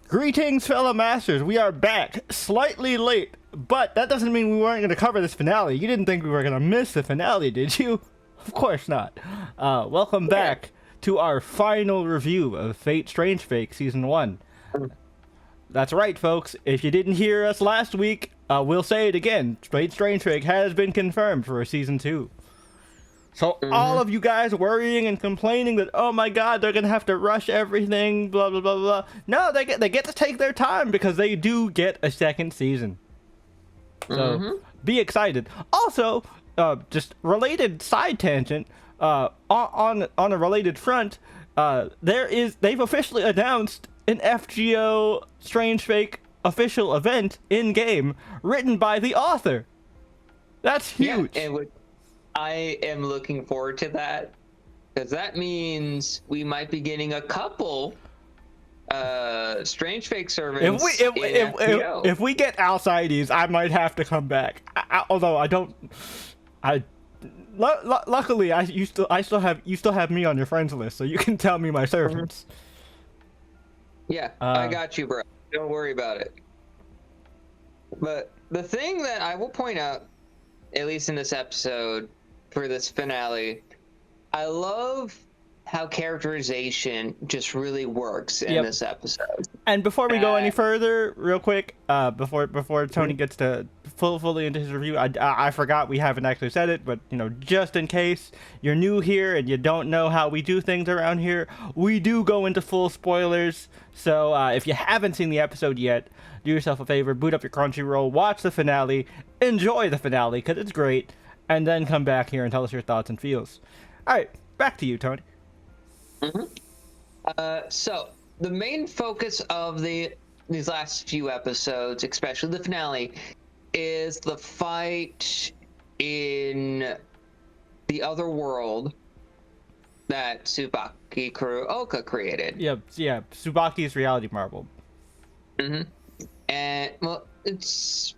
Greetings, fellow masters. We are back, slightly late, but that doesn't mean we weren't going to cover this finale. You didn't think we were going to miss the finale, did you? Of course not. Welcome back to our final review of Fate Strange Fake Season 1. That's right, folks. If you didn't hear us last week, we'll say it again. Fate Strange Fake has been confirmed for Season 2. So all of you guys worrying and complaining that, oh my god, they're going to have to rush everything, blah, blah, blah, blah. No, they get to take their time because they do get a second season. So be excited. Also, just related side tangent, on a related front, they've officially announced an FGO Strange Fake official event in-game written by the author. That's huge. Yeah, I am looking forward to that, because that means we might be getting a couple Strange Fake servants. If we get Alcides, I might have to come back. Although I don't, luckily you still have me on your friends list, so you can tell me my servants. Yeah, I got you, bro. Don't worry about it. But the thing that I will point out, at least in this episode, for this finale, I love how characterization just really works in this episode. And before we go any further, real quick, before Tony gets to fully into his review, I forgot we haven't actually said it, but just in case you're new here and you don't know how we do things around here, we do go into full spoilers. So if you haven't seen the episode yet, do yourself a favor, boot up your Crunchyroll, watch the finale, enjoy the finale because it's great, and then come back here and tell us your thoughts and feels. All right, back to you, Tony. So the main focus of these last few episodes, especially the finale, is the fight in the other world that Tsubaki Kuruoka created. Yeah, Tsubaki's reality marble. And well, it's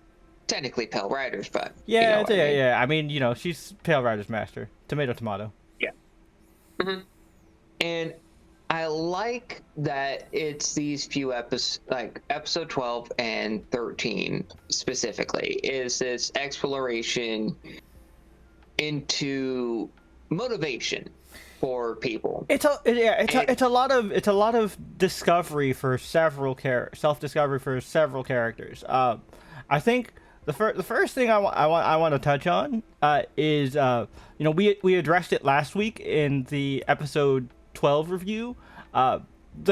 technically Pale Riders, but yeah, I mean, she's Pale Riders master. Tomato. Yeah. And I like that it's these few episodes, like episode 12 and 13 specifically, is this exploration into motivation for people. It's a lot of discovery for self-discovery for several characters. I think the first thing I want to touch on is we addressed it last week in the episode 12 review. The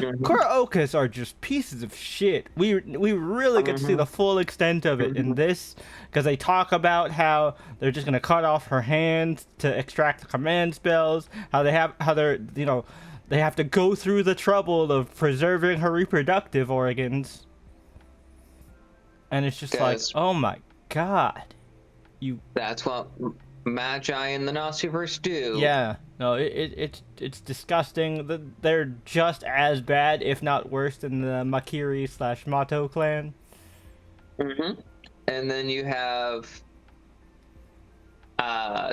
Kuruokas are just pieces of shit. We really get to see the full extent of it in this, because they talk about how they're just gonna cut off her hand to extract the command spells. They have to go through the trouble of preserving her reproductive organs, and it's just like, oh my god, That's what Magi and the Nasuverse do. Yeah, no, it's disgusting. They're just as bad, if not worse, than the Makiri/Mato clan. And then you have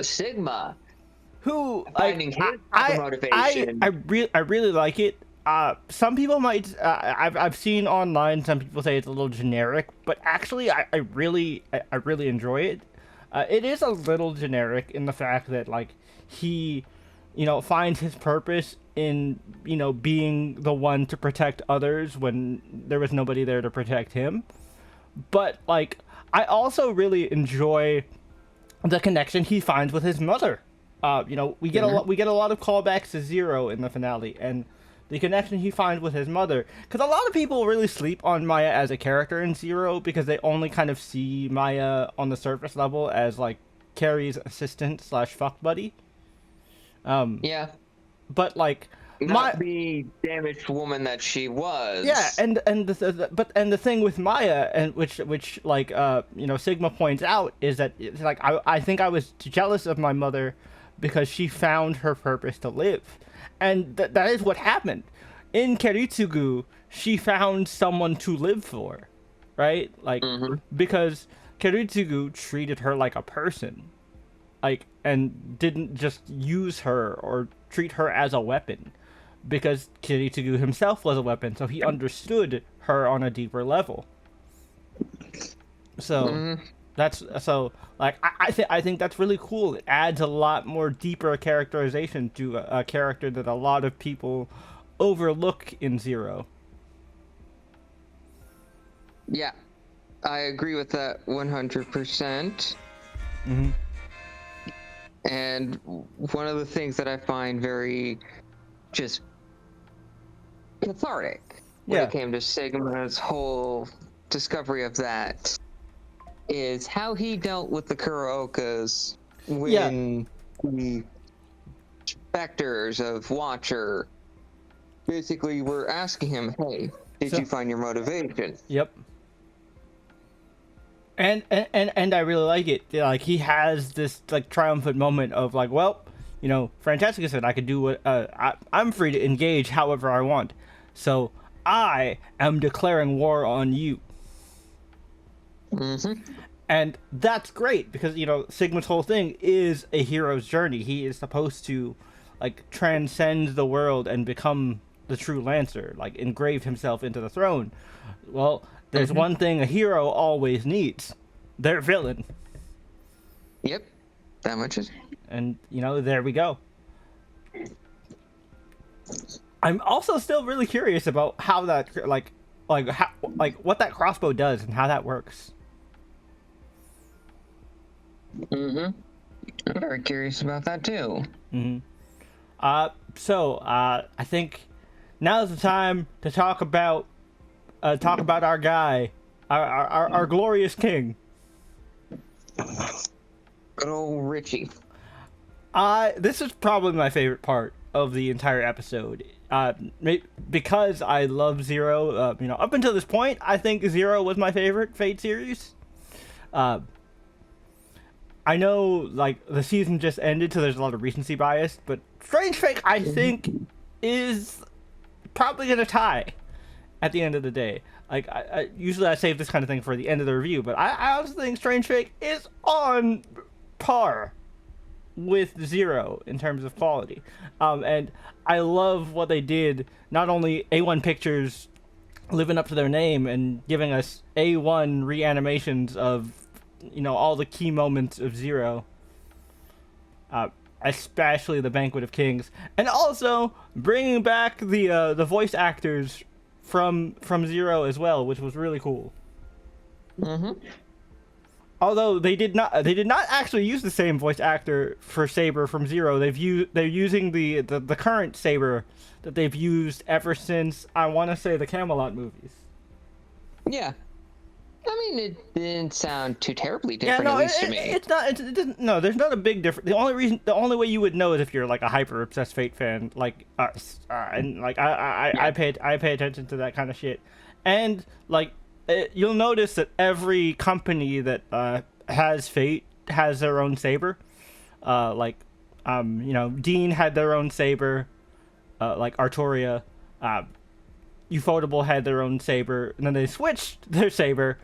Sigma, who finding his motivation. I really like it. Some people might. I've seen online some people say it's a little generic, but actually, I really enjoy it. It is a little generic in the fact that he, finds his purpose in being the one to protect others when there was nobody there to protect him. But I also really enjoy the connection he finds with his mother. We get a lot of callbacks to Zero in the finale, and the connection he finds with his mother, because a lot of people really sleep on Maya as a character in Zero because they only kind of see Maya on the surface level as Carrie's assistant / fuck buddy. Yeah, but not the damaged woman that she was. Yeah, and the thing with Maya, and which Sigma points out, is that it's I think I was jealous of my mother because she found her purpose to live. And that is what happened. In Kiritsugu, she found someone to live for, right? Because Kiritsugu treated her like a person, and didn't just use her or treat her as a weapon. because Kiritsugu himself was a weapon, so he understood her on a deeper level. So that's so like I think that's really cool. It adds a lot more deeper characterization to a character that a lot of people overlook in Zero. Yeah, I agree with that 100%. And one of the things that I find very just cathartic when it came to Sigma's whole discovery of that is how he dealt with the Kuraokas when the specters of Watcher basically were asking him, hey, did you find your motivation? Yep. And I really like it. Like, he has this like triumphant moment of like, well, you know, Francesca said I could do what I'm free to engage however I want, so I am declaring war on you. And that's great because, you know, Sigma's whole thing is a hero's journey. He is supposed to like transcend the world and become the true Lancer, like engrave himself into the throne. Well, there's one thing a hero always needs: their villain. Yep, that much is. And, you know, there we go. I'm also still really curious about how that what that crossbow does and how that works. I'm very curious about that too. So I think now's the time to talk about our guy, our glorious king. Good old Richie. This is probably my favorite part of the entire episode. Because I love Zero. You know, up until this point, I think Zero was my favorite Fate series. I know, like, the season just ended, so there's a lot of recency bias, but Strange Fate, I think, is probably gonna tie at the end of the day. Like, I usually I save this kind of thing for the end of the review, but I honestly think Strange Fate is on par with Zero in terms of quality. And I love what they did, not only A1 Pictures living up to their name and giving us A1 reanimations of, you know, all the key moments of Zero, especially the Banquet of Kings, and also bringing back the voice actors from Zero as well, which was really cool. Although they did not actually use the same voice actor for Saber from Zero. They're using the current Saber that they've used ever since, I want to say, the Camelot movies. Yeah. I mean, it didn't sound too terribly different, at least to me. It's not. It doesn't. No, there's not a big difference. The only way you would know is if you're like a hyper obsessed Fate fan, like us, and like I pay attention to that kind of shit, and like you'll notice that every company that has Fate has their own Saber. You know, Dean had their own Saber, like Arturia. Ufotable had their own Saber, and then they switched their Saber.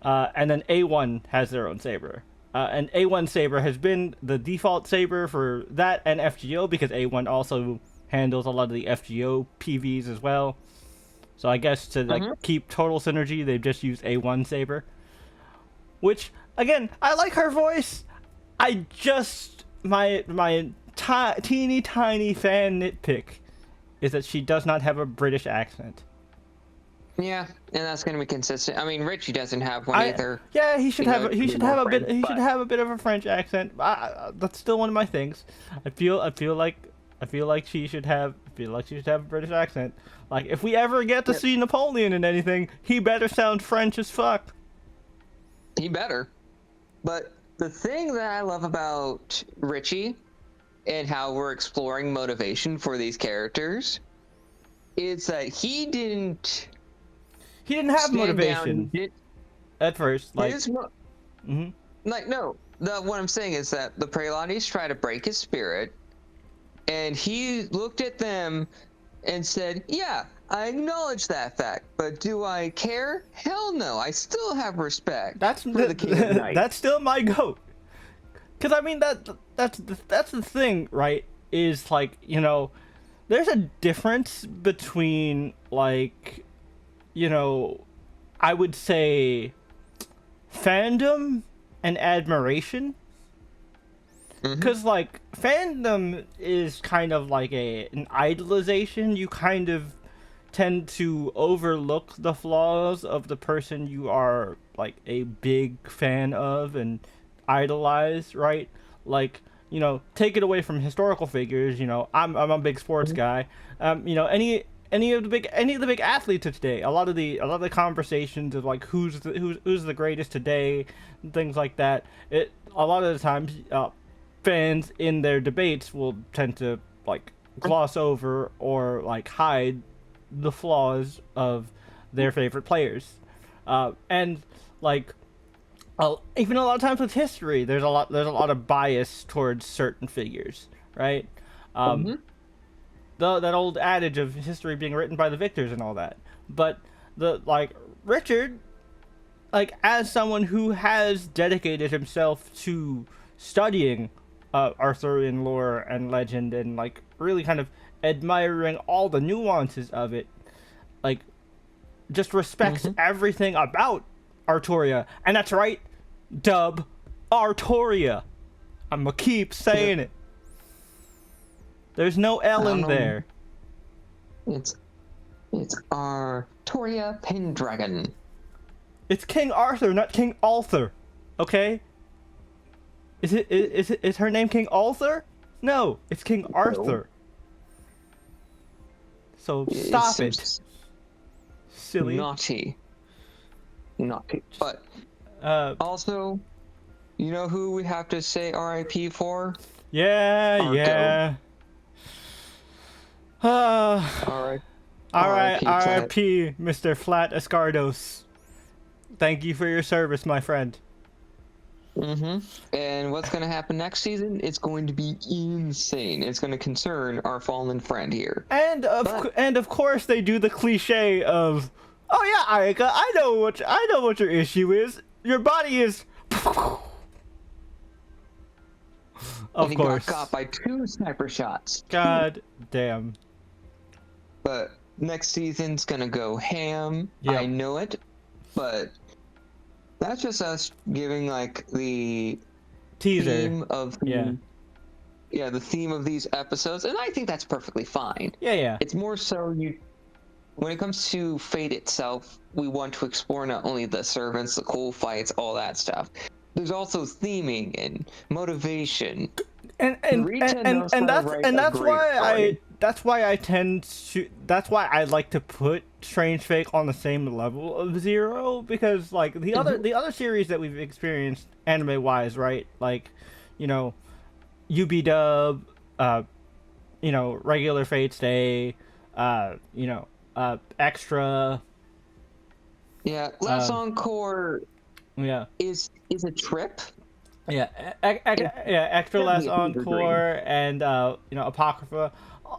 And then A1 has their own Saber. And A1 Saber has been the default Saber for that and FGO, because A1 also handles a lot of the FGO PVs as well. So I guess to like keep total synergy, they've just used A1 Saber. Which, again, I like her voice. I just, my teeny tiny fan nitpick is that she does not have a British accent. Yeah, and that's going to be consistent. I mean, Richie doesn't have one either. Yeah, he should have a bit of a French accent. That's still one of my things. I feel like she should have a British accent. Like, if we ever get to see Napoleon in anything, he better sound French as fuck. He better. But the thing that I love about Richie and how we're exploring motivation for these characters is that he didn't have motivation at first. Like, like no. What I'm saying is that the Praelotes try to break his spirit, and he looked at them and said, "Yeah, I acknowledge that fact, but do I care? Hell no. I still have respect for the King of Night." That's still my goat. Because I mean that's the thing, right? Is like, you know, there's a difference between, like, you know, I would say fandom and admiration. Because, like, fandom is kind of like an idolization. You kind of tend to overlook the flaws of the person you are, like, a big fan of and idolize, right? Like, you know, take it away from historical figures. You know, I'm a big sports guy. You know, any of the big athletes of today, a lot of the conversations of like who's the greatest today, and things like that. A lot of the times, fans in their debates will tend to like gloss over or like hide the flaws of their favorite players, and like even a lot of times with history, there's a lot of bias towards certain figures, right? That old adage of history being written by the victors and all that. But the like Richard, like as someone who has dedicated himself to studying Arthurian lore and legend and like really kind of admiring all the nuances of it, like just respects everything about Arturia. And that's right, dub, Arturia. I'm gonna keep saying it. There's no L in there. It's Arturia Pendragon. It's King Arthur, not King Arthur. Okay? Is her name King Arthur? No, it's King Arthur. So stop it. Silly. Naughty. But also, you know who we have to say R.I.P. for? Yeah, Arco. yeah. R.I.P. Mr. Flat Escardos. Thank you for your service, my friend. And what's going to happen next season? It's going to be insane. It's going to concern our fallen friend here. And of course they do the cliche of, oh yeah, Ayaka, I know what your issue is. Your body is. Of he course. got got by 2 sniper shots. God damn. But next season's gonna go ham. Yep. I know it, but that's just us giving like the Teaser. theme of the theme of these episodes, and I think that's perfectly fine. Yeah. It's more so when it comes to Fate itself, we want to explore not only the servants, the cool fights, all that stuff. There's also theming and motivation. And that's why I like to put Strange Fate on the same level of Zero, because like the other series that we've experienced anime wise, right? Like, you know, UB Dub, you know, regular Fate Stay, you know, Extra. Yeah, Last Encore. Yeah. Is a trip. Yeah, Extra Last Encore and you know, Apocrypha.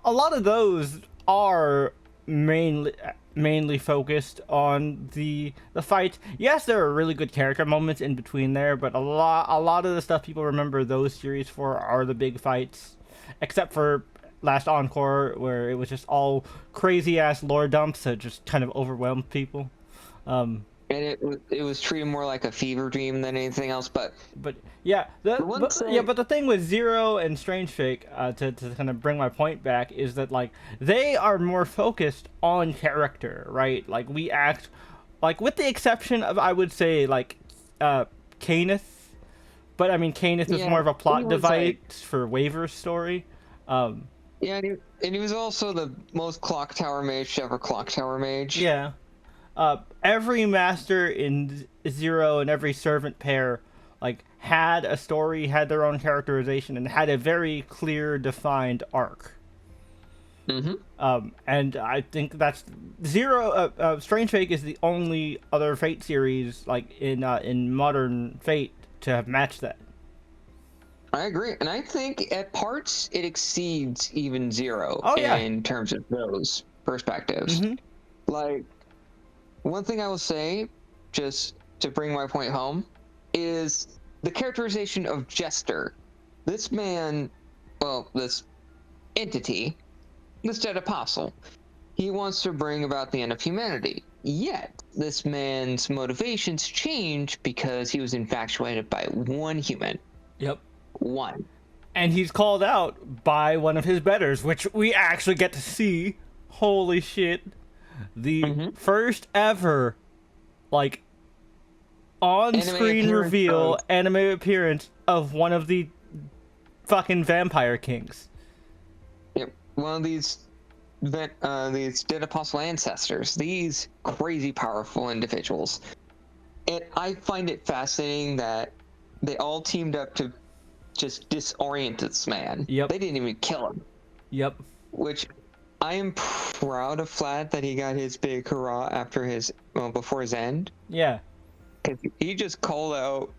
A lot of those are mainly focused on the fight. Yes, there are really good character moments in between there, but a lot of the stuff people remember those series for are the big fights, except for Last Encore, where it was just all crazy ass lore dumps that just kind of overwhelmed people. And it was treated more like a fever dream than anything else, but yeah, but the thing with Zero and Strange Fate, to kind of bring my point back, is that like they are more focused on character, right? Like we act, like with the exception of, I would say, like Cainith, but I mean Cainith is more of a plot device for Waver's story. Yeah, and he was also the most Clock Tower mage to ever Clock Tower mage. Yeah. Every master in Zero and every servant pair like had a story, had their own characterization, and had a very clear defined arc. And I think that's Zero. Strange Fate is the only other Fate series like in modern Fate to have matched that. I agree, and I think at parts it exceeds even Zero. Oh, yeah. In terms of those perspectives. Like, one thing I will say, just to bring my point home, is the characterization of Jester. This man, well, this entity, this dead apostle. He wants to bring about the end of humanity. Yet, this man's motivations change because he was infatuated by one human. Yep. One. And he's called out by one of his betters, which we actually get to see. Holy shit. The first ever, like, on-screen reveal, anime appearance of one of the fucking vampire kings. Yep. One of these dead apostle ancestors. These crazy powerful individuals. And I find it fascinating that they all teamed up to just disorient this man. Yep. They didn't even kill him. Yep. Which I am proud of Flat that he got his big hurrah before his end. Yeah. Cause he just called out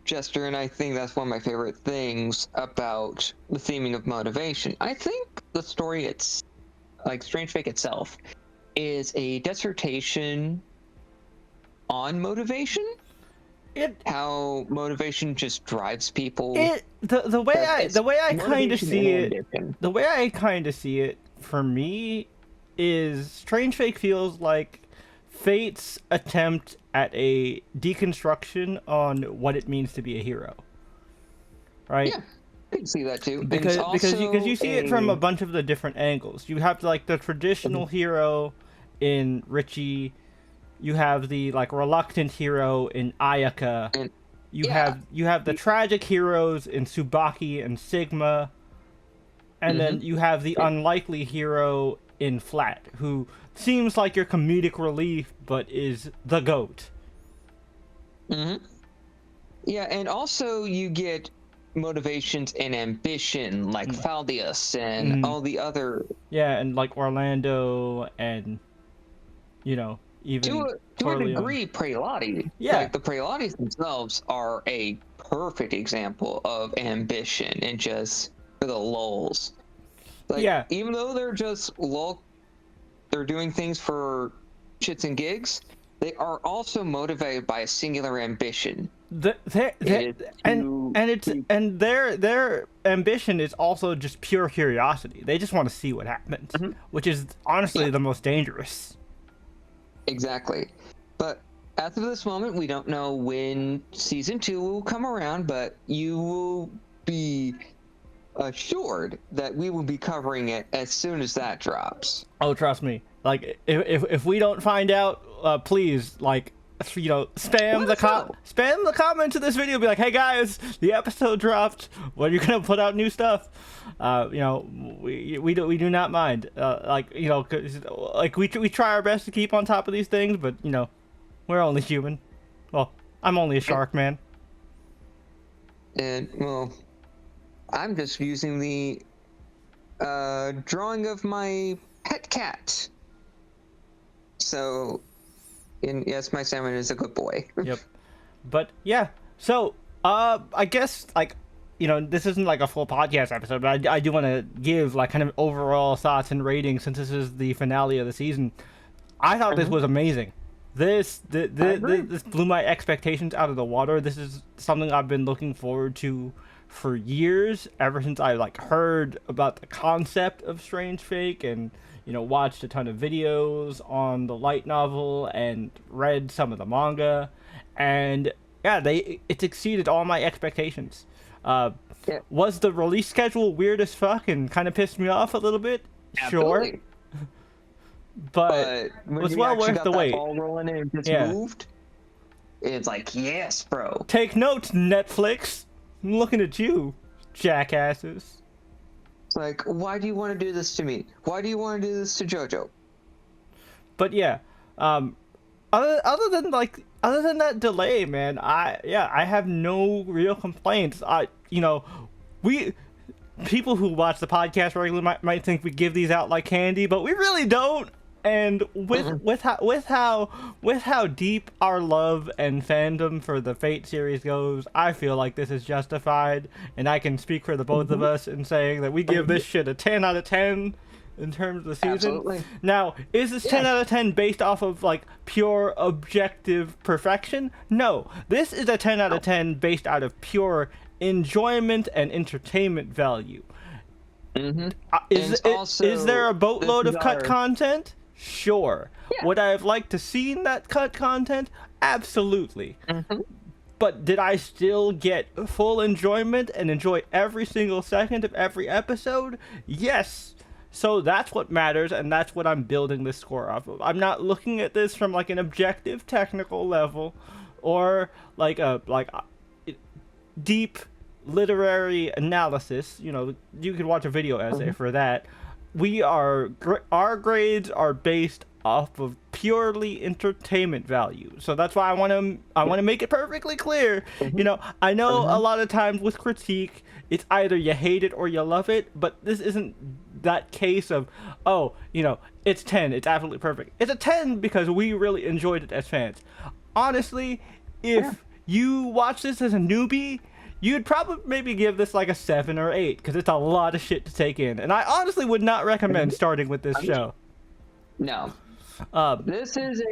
Jester, and I think that's one of my favorite things about the theming of motivation. I think the story, it's like Strange Fake itself, is a dissertation on motivation. How motivation just drives people. The way I kind of see it for me is Strange Fake feels like Fate's attempt at a deconstruction on what it means to be a hero. Right? Yeah. I can see that too. Because you see it from a bunch of the different angles. You have like the traditional hero in Richie. You have the like reluctant hero in Ayaka. And, you have the tragic heroes in Tsubaki and Sigma. And then you have the unlikely hero in Flat, who seems like your comedic relief but is the GOAT. Yeah, and also you get motivations and ambition like Faldius and all the other. Yeah, and like Orlando and, you know, even to a degree, Prelati. Yeah. Like the Prelatis themselves are a perfect example of ambition and just for the lulz. Like, yeah. Even though they're just they're doing things for shits and gigs, they are also motivated by a singular ambition. Their ambition is also just pure curiosity. They just want to see what happens, which is honestly the most dangerous. Exactly. But as of this moment, we don't know when season 2 will come around, but you will be assured that we will be covering it as soon as that drops. Oh, trust me. Like, if we don't find out, please, like, you know, spam the comments of this video. Be like, hey guys, the episode dropped. When are you gonna put out new stuff? You know, we do not mind. Like, you know, 'cause, like we try our best to keep on top of these things, but you know, we're only human. Well, I'm only a shark man. And well, I'm just using the drawing of my pet cat. So. And yes, my salmon is a good boy. Yep. But yeah, so I guess like, you know, this isn't like a full podcast episode, but I do want to give like kind of overall thoughts and ratings since this is the finale of the season. I thought this was amazing. This blew my expectations out of the water. This is something I've been looking forward to for years, ever since I like heard about the concept of Strange Fake and, you know, watched a ton of videos on the light novel and read some of the manga, and yeah, it's exceeded all my expectations. Was the release schedule weird as fuck and kind of pissed me off a little bit? Absolutely. Sure. But it was well worth the wait. Ball rolling and it just moved. It's like, yes, bro. Take notes, Netflix. I'm looking at you, jackasses. It's like, why do you want to do this to me? Why do you want to do this to JoJo? But yeah, other than that delay, man, I have no real complaints. You know, people who watch the podcast regularly might think we give these out like candy, but we really don't. And with how deep our love and fandom for the Fate series goes, I feel like this is justified, and I can speak for the both of us in saying that we give this shit a 10 out of 10 in terms of the season. Absolutely. Now, is this 10 out of 10 based off of like pure objective perfection? No, this is a 10 out of 10 based out of pure enjoyment and entertainment value. Mm-hmm. Is there a boatload of cut our... content? Sure. Yeah. Would I have liked to seen that cut content? Absolutely. Mm-hmm. But did I still get full enjoyment and enjoy every single second of every episode? Yes. So that's what matters, and that's what I'm building this score off of. I'm not looking at this from like an objective technical level, or like a deep literary analysis. You know, you could watch a video essay for that. Our grades are based off of purely entertainment value. So that's why I want to make it perfectly clear. You know, I know a lot of times with critique, it's either you hate it or you love it, but this isn't that case of, oh, you know, it's 10, it's absolutely perfect. It's a 10 because we really enjoyed it as fans. Honestly, if you watch this as a newbie, you'd probably maybe give this like a 7 or 8 because it's a lot of shit to take in. And I honestly would not recommend starting with this show. No. This is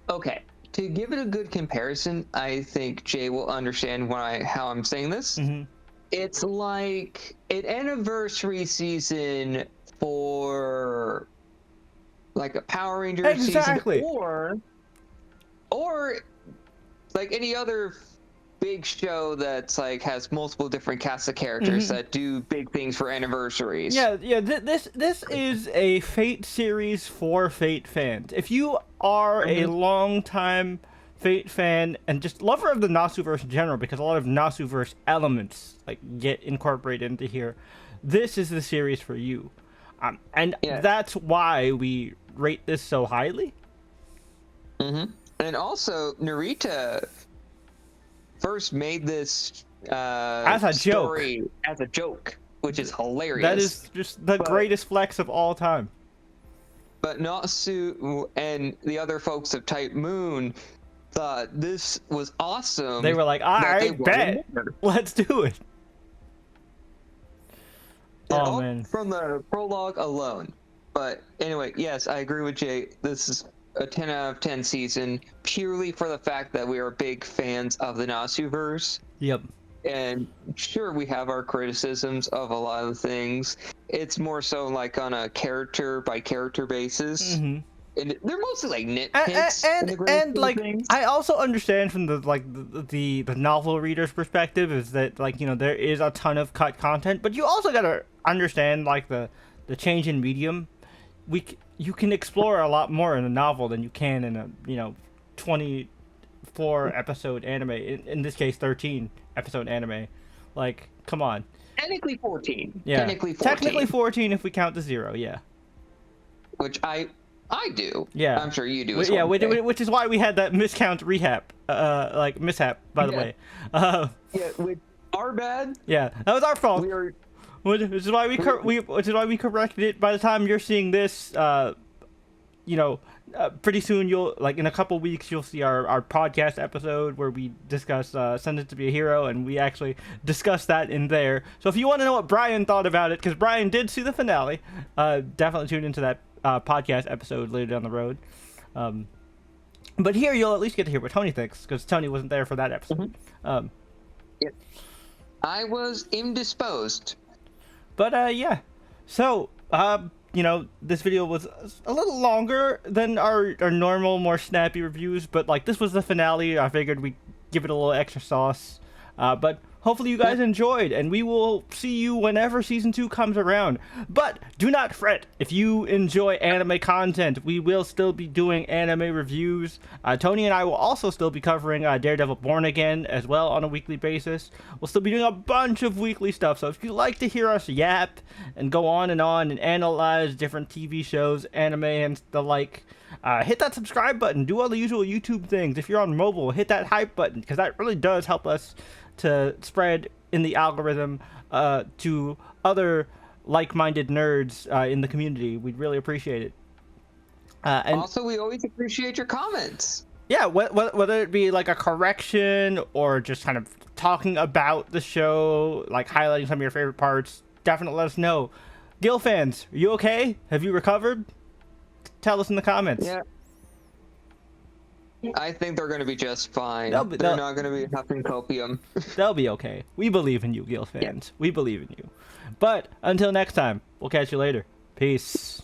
okay. To give it a good comparison, I think Jay will understand how I'm saying this. Mm-hmm. It's like an anniversary season for like a Power Rangers season, or like any other big show that's like has multiple different casts of characters that do big things for anniversaries. Yeah. This is a Fate series for Fate fans. If you are a long time Fate fan and just lover of the Nasuverse in general, because a lot of Nasuverse elements like get incorporated into here, this is the series for you. And that's why we rate this so highly. And also, Narita first made this as a joke, which is hilarious. That is just the greatest flex of all time. But Nasu and the other folks of Type Moon thought this was awesome. They were like, I bet. Let's do it. Oh, man. From the prologue alone. But anyway, yes, I agree with Jay. This is a 10 out of 10 season purely for the fact that we are big fans of the Nasuverse. Yep. And sure, we have our criticisms of a lot of things. It's more so like on a character by character basis. And they're mostly like nitpicks. And like, I also understand from the novel reader's perspective is that, like, you know, there is a ton of cut content, but you also gotta understand like the change in medium. You can explore a lot more in a novel than you can in a 24 episode anime. In this case, 13 episode anime. Like, come on. Technically 14. Yeah. Technically 14 if we count the 0. Yeah. Which I do. Yeah. I'm sure you do. Which is why we had that miscount mishap, by the way. With our bad. Yeah, that was our fault. Which is why we corrected it. By the time you're seeing this, pretty soon you'll, like, in a couple weeks, you'll see our podcast episode where we discuss Send It to Be a Hero, and we actually discuss that in there. So if you want to know what Brian thought about it, because Brian did see the finale, definitely tune into that podcast episode later down the road. But here you'll at least get to hear what Tony thinks, because Tony wasn't there for that episode. I was indisposed. But yeah, so this video was a little longer than our normal, more snappy reviews, but like this was the finale. I figured we'd give it a little extra sauce. But hopefully you guys enjoyed, and we will see you whenever season 2 comes around. But do not fret if you enjoy anime content. We will still be doing anime reviews. Tony and I will also still be covering Daredevil Born Again as well on a weekly basis. We'll still be doing a bunch of weekly stuff. So if you like to hear us yap and go on and analyze different TV shows, anime, and the like, hit that subscribe button. Do all the usual YouTube things. If you're on mobile, hit that hype button, because that really does help us to spread in the algorithm to other like-minded nerds in the community. We'd really appreciate it. And also, we always appreciate your comments. Yeah, whether it be like a correction or just kind of talking about the show, like highlighting some of your favorite parts, definitely let us know. Gil fans, are you okay? Have you recovered? Tell us in the comments. Yeah. I think they're gonna be just fine. They'll They're not gonna be huffing copium. They'll be okay. We believe in you, Guild fans. We believe in you. But until next time, we'll catch you later. Peace.